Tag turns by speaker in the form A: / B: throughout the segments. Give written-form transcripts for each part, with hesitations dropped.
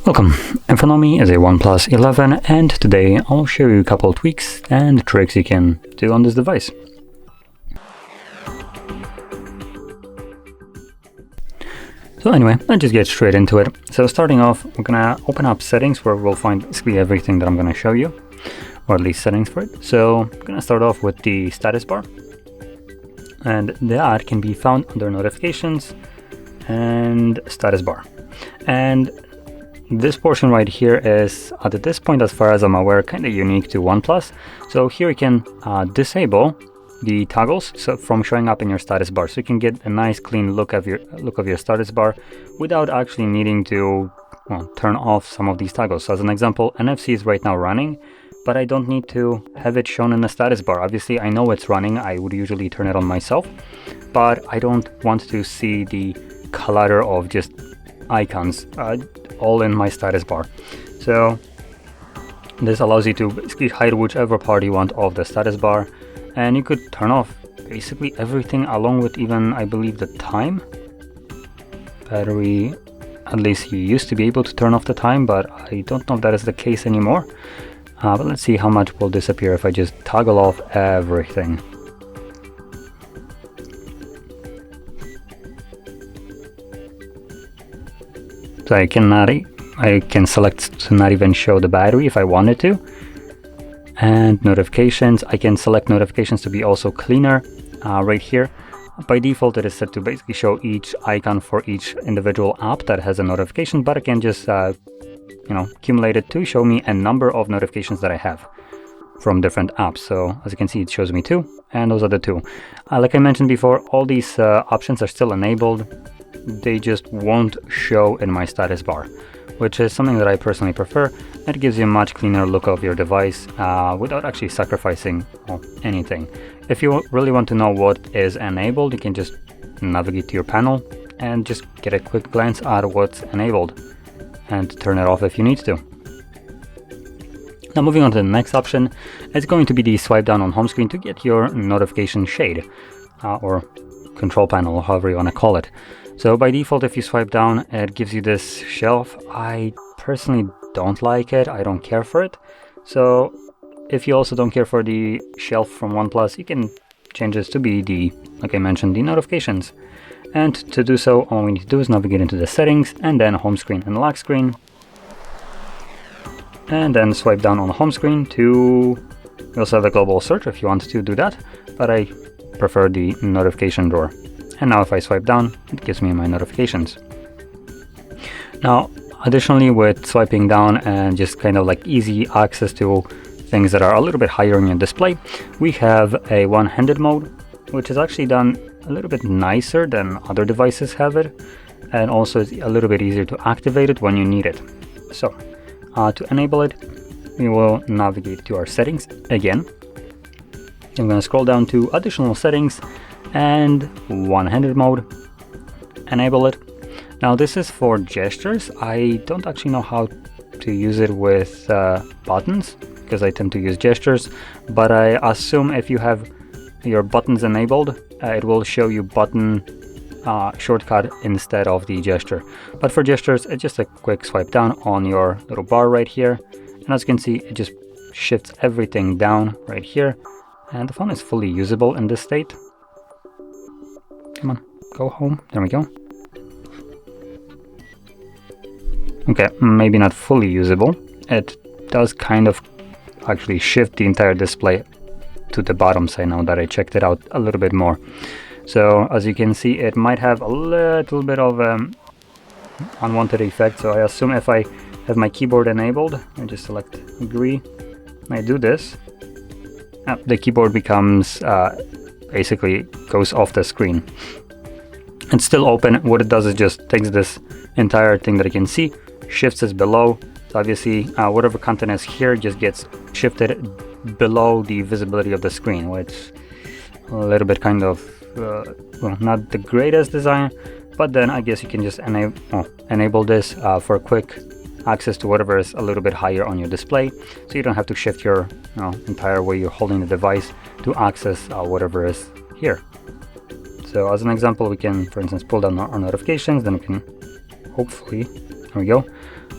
A: Welcome, me is a OnePlus 11 and today I'll show you a couple of tweaks and tricks you can do on this device. So anyway, let's just get straight into it. So starting off, we're gonna open up settings where we'll find basically everything that I'm gonna show you, or at least settings for it. So I'm gonna start off with the status bar, and that can be found under notifications and status bar. And this portion right here is, at this point, as far as I'm aware, kind of unique to OnePlus. So here you can disable the toggles from showing up in your status bar, so you can get a nice clean look of your status bar without actually needing to turn off some of these toggles. So as an example, NFC is right now running, but I don't need to have it shown in the status bar. Obviously, I know it's running. I would usually turn it on myself, but I don't want to see the clutter of just icons all in my status bar. So this allows you to basically hide whichever part you want of the status bar, and you could turn off basically everything, along with even, I believe, the time. Battery, at least you used to be able to turn off the time, but I don't know if that is the case anymore. But let's see how much will disappear if I just toggle off everything. So I can select to not even show the battery if I wanted to. And notifications, I can select notifications to be also cleaner right here. By default, it is set to basically show each icon for each individual app that has a notification, but I can just accumulate it to show me a number of notifications that I have from different apps. So as you can see, it shows me 2, and those are the 2. Like I mentioned before, all these options are still enabled. They just won't show in my status bar, which is something that I personally prefer. It gives you a much cleaner look of your device without actually sacrificing anything. If you really want to know what is enabled, you can just navigate to your panel and just get a quick glance at what's enabled and turn it off if you need to. Now moving on to the next option, it's going to be the swipe down on home screen to get your notification shade or control panel, or however you want to call it. So by default, if you swipe down, it gives you this shelf. I personally don't like it. I don't care for it. So if you also don't care for the shelf from OnePlus, you can change this to be like I mentioned, the notifications. And to do so, all we need to do is navigate into the settings and then home screen and lock screen. And then swipe down on the home screen to, you also have the global search if you want to do that, but I prefer the notification drawer. And now if I swipe down, it gives me my notifications. Now, additionally, with swiping down and just kind of like easy access to things that are a little bit higher on your display, we have a one-handed mode, which is actually done a little bit nicer than other devices have it. And also it's a little bit easier to activate it when you need it. So to enable it, we will navigate to our settings again. I'm going to scroll down to additional settings and one-handed mode, enable it. Now this is for gestures. I don't actually know how to use it with buttons, because I tend to use gestures, but I assume if you have your buttons enabled, it will show you button shortcut instead of the gesture. But for gestures, it's just a quick swipe down on your little bar right here, and as you can see, it just shifts everything down right here, and the phone is fully usable in this state. Come on, go home. There we go. Okay, maybe not fully usable. It does kind of actually shift the entire display to the bottom side now that I checked it out a little bit more. So as you can see, it might have a little bit of unwanted effect. So I assume if I have my keyboard enabled, I just select agree, and I do this, the keyboard becomes basically goes off the screen. It's still open. What it does is just takes this entire thing that you can see, shifts this below. So obviously whatever content is here just gets shifted below the visibility of the screen, which a little bit kind of well, not the greatest design, but then I guess you can just enable this for quick access to whatever is a little bit higher on your display, so you don't have to shift your entire way you're holding the device to access whatever is here. So as an example, we can, for instance, pull down our notifications, then we can hopefully, there we go,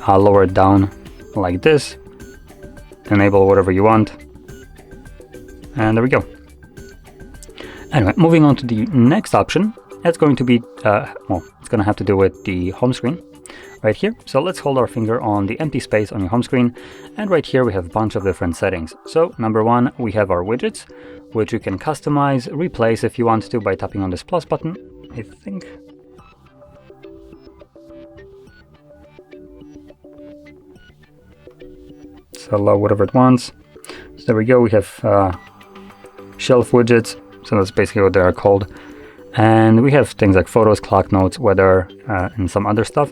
A: lower it down like this, enable whatever you want, and there we go. Anyway, moving on to the next option, it's going to be, well, it's going to have to do with the home screen right here. So let's hold our finger on the empty space on your home screen, and right here we have a bunch of different settings. So number one, we have our widgets, which you can customize, replace if you want to by tapping on this plus button, I think. So allow whatever it wants. So there we go, we have shelf widgets, so that's basically what they are called. And we have things like photos, clock notes, weather, and some other stuff.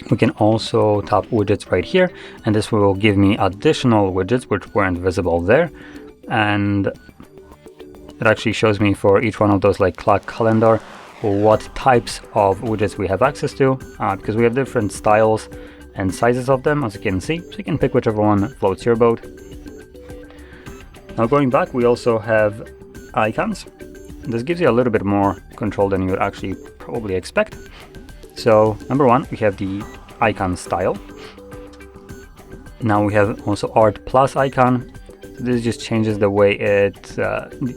A: We can also tap widgets right here, and this will give me additional widgets which weren't visible there. And it actually shows me for each one of those, like clock, calendar, what types of widgets we have access to, because we have different styles and sizes of them, as you can see, so you can pick whichever one floats your boat. Now going back, we also have icons. This gives you a little bit more control than you would actually probably expect. So number one, we have the icon style. Now we have also Art Plus icon. This just changes the way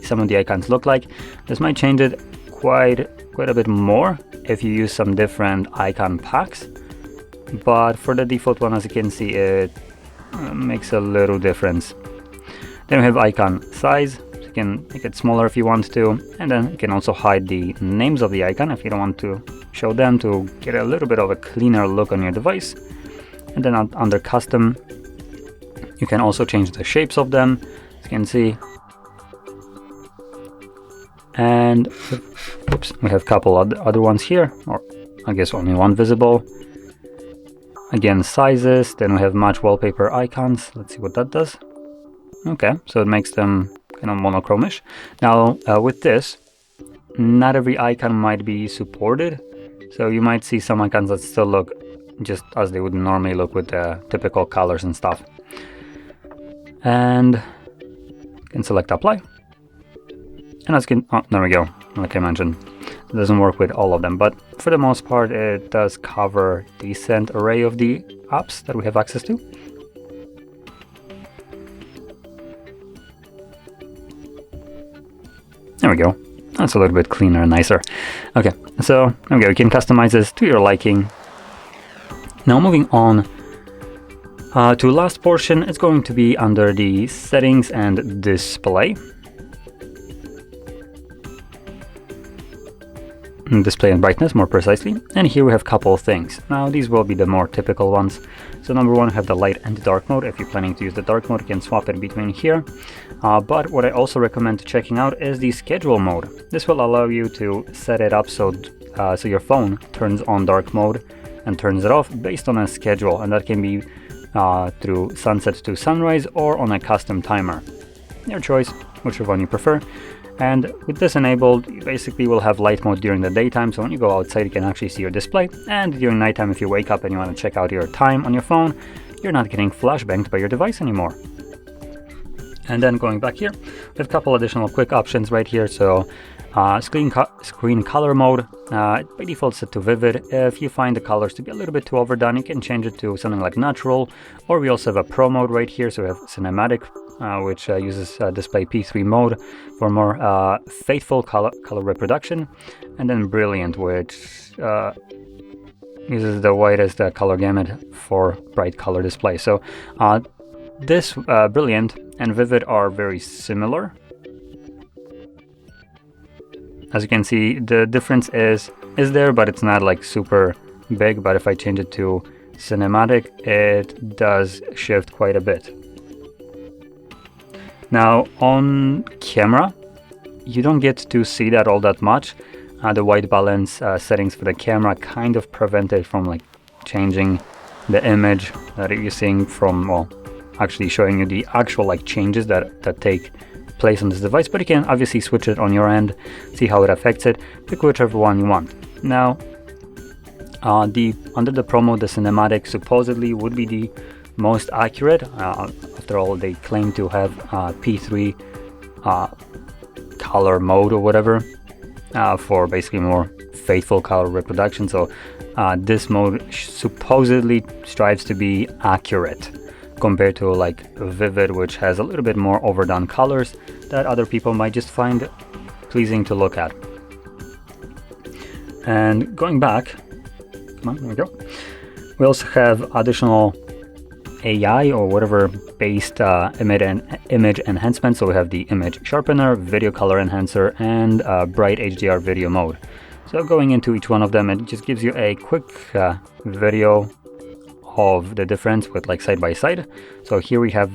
A: some of the icons look like. This might change it quite a bit more if you use some different icon packs. But for the default one, as you can see, it makes a little difference. Then we have icon size. So you can make it smaller if you want to, and then you can also hide the names of the icon if you don't want to show them, to get a little bit of a cleaner look on your device. And then under custom, you can also change the shapes of them, as you can see. And oops, we have a couple other ones here, or I guess only one visible. Again, sizes, then we have match wallpaper icons. Let's see what that does. Okay, so it makes them kind of monochromish. Now, with this, not every icon might be supported. So you might see some icons that still look just as they would normally look with the typical colors and stuff. And you can select apply. And as you can, oh, there we go, like I mentioned. It doesn't work with all of them, but for the most part it does cover a decent array of the apps that we have access to. There we go. That's a little bit cleaner and nicer. Okay, so there we go. You can customize this to your liking. Now moving on to last portion, it's going to be under the settings and display. Display and brightness, more precisely. And here we have a couple of things. Now these will be the more typical ones. So number one, we have the light and dark mode. If you're planning to use the dark mode, you can swap it between here. But what I also recommend checking out is the schedule mode. This will allow you to set it up so your phone turns on dark mode and turns it off based on a schedule, and that can be through sunset to sunrise or on a custom timer. Your choice, whichever one you prefer. And with this enabled, you basically will have light mode during the daytime, so when you go outside you can actually see your display, and during nighttime if you wake up and you want to check out your time on your phone, you're not getting flashbanged by your device anymore. And then going back here, we have a couple additional quick options right here. So screen color mode, by default set to vivid. If you find the colors to be a little bit too overdone, you can change it to something like natural, or we also have a pro mode right here. So we have cinematic, which uses display P3 mode for more faithful color reproduction, and then brilliant, which uses the widest color gamut for bright color display. So this brilliant and vivid are very similar. As you can see, the difference is there, but it's not like super big. But if I change it to cinematic, it does shift quite a bit. Now on camera, you don't get to see that all that much. The white balance settings for the camera kind of prevent it from like changing the image that you're seeing from, well, actually showing you the actual like changes that take place on this device. But you can obviously switch it on your end, see how it affects it, pick whichever one you want. Now under the promo, the cinematic supposedly would be the most accurate. After all, they claim to have P3 color mode or whatever. for basically more faithful color reproduction. So this mode supposedly strives to be accurate compared to like Vivid, which has a little bit more overdone colors that other people might just find pleasing to look at. And going back, come on, there we go. We also have additional AI or whatever based image enhancement. So we have the image sharpener, video color enhancer, and bright HDR video mode. So going into each one of them, it just gives you a quick video of the difference with like side by side. So here we have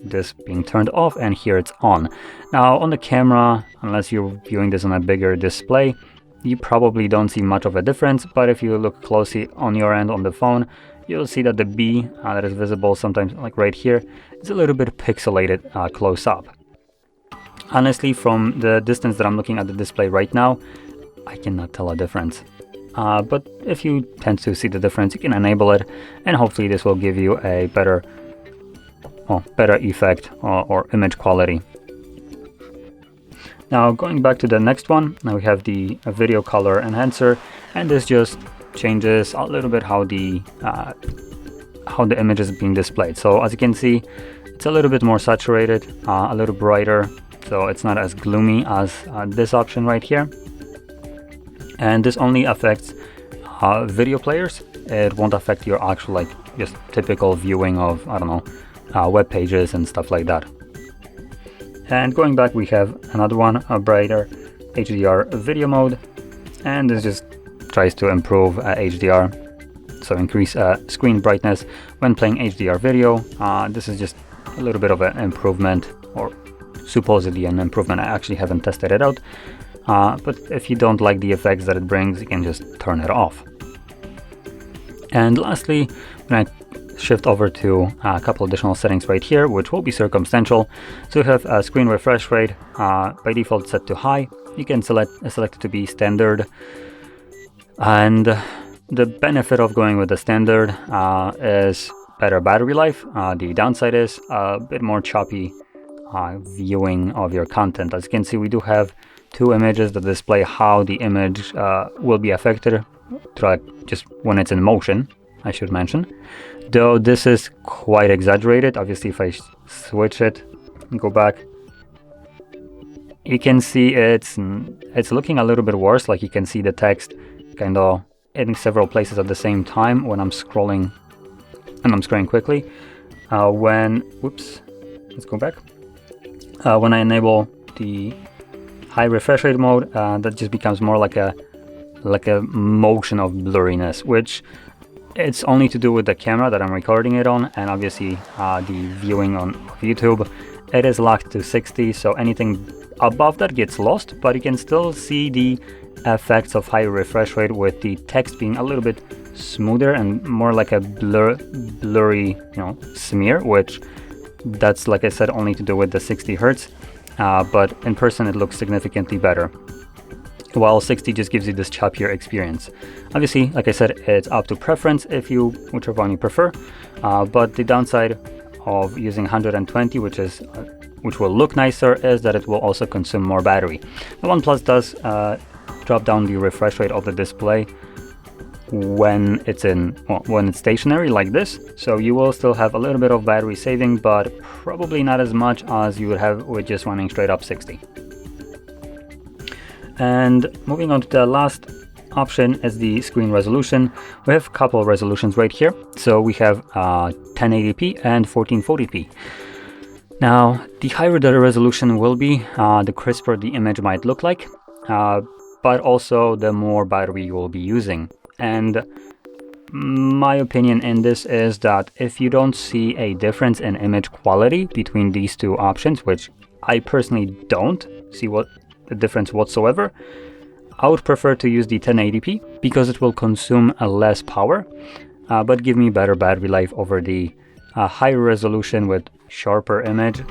A: this being turned off and here it's on. Now on the camera, unless you're viewing this on a bigger display, you probably don't see much of a difference, but if you look closely on your end on the phone, you'll see that the B that is visible sometimes like right here is a little bit pixelated close up. Honestly, from the distance that I'm looking at the display right now, I cannot tell a difference. But if you tend to see the difference, you can enable it, and hopefully this will give you a better effect or image quality. Now going back to the next one, now we have the video color enhancer, and this just changes a little bit how the image is being displayed. So as you can see, it's a little bit more saturated, a little brighter, so it's not as gloomy as this option right here. And this only affects video players. It won't affect your actual like just typical viewing of, I don't know, web pages and stuff like that. And going back, we have another one, a brighter HDR video mode, and this just tries to improve HDR, so increase screen brightness when playing HDR video. This is just a little bit of an improvement, or supposedly an improvement. I actually haven't tested it out, but if you don't like the effects that it brings, you can just turn it off. And lastly, when I shift over to a couple additional settings right here, which will be circumstantial. So we have a screen refresh rate by default set to high. You can select it to be standard, and the benefit of going with the standard is better battery life. The downside is a bit more choppy viewing of your content. As you can see, we do have two images that display how the image will be affected just when it's in motion, I should mention. Though this is quite exaggerated. Obviously, if I switch it and go back, you can see it's looking a little bit worse. Like you can see the text kind of in several places at the same time when I'm scrolling, and I'm scrolling quickly. Let's go back. When I enable the high refresh rate mode, that just becomes more like a motion of blurriness, which it's only to do with the camera that I'm recording it on, and obviously the viewing on YouTube, it is locked to 60, so anything above that gets lost, but you can still see the effects of high refresh rate with the text being a little bit smoother and more like a blurry, smear, which that's, like I said, only to do with the 60 Hertz, but in person it looks significantly better, while 60 just gives you this choppier experience. Obviously, like I said, it's up to preference, whichever one you prefer, but the downside of using 120, which will look nicer, is that it will also consume more battery. The OnePlus does drop down the refresh rate of the display when it's stationary like this, so you will still have a little bit of battery saving, but probably not as much as you would have with just running straight up 60. And moving on to the last option is the screen resolution. We have a couple of resolutions right here. So we have 1080p and 1440p. Now, the higher the resolution will be, the crisper the image might look like, but also the more battery you will be using. And my opinion in this is that if you don't see a difference in image quality between these two options, which I personally don't see the difference whatsoever, I would prefer to use the 1080p because it will consume less power, but give me better battery life over the higher resolution with sharper image.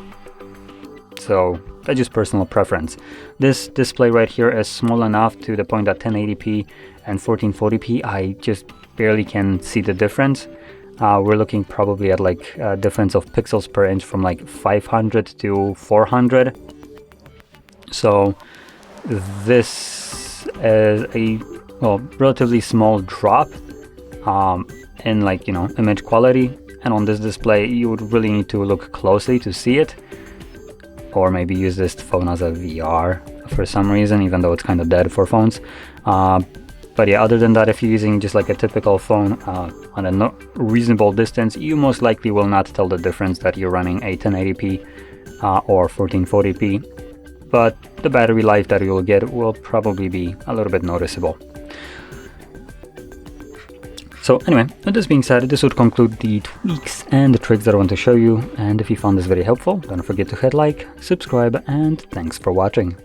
A: So that's just personal preference. This display right here is small enough to the point that 1080p and 1440p, I just barely can see the difference. We're looking probably at like a difference of pixels per inch from like 500 to 400. So this this as a relatively small drop in like, you know, image quality, and on this display you would really need to look closely to see it, or maybe use this phone as a VR for some reason, even though it's kind of dead for phones. But yeah, other than that, if you're using just like a typical phone on a reasonable distance, you most likely will not tell the difference that you're running a 1080p or 1440p, but the battery life that you'll get will probably be a little bit noticeable. So anyway, with this being said, this would conclude the tweaks and the tricks that I want to show you, and if you found this very helpful, don't forget to hit like, subscribe, and thanks for watching.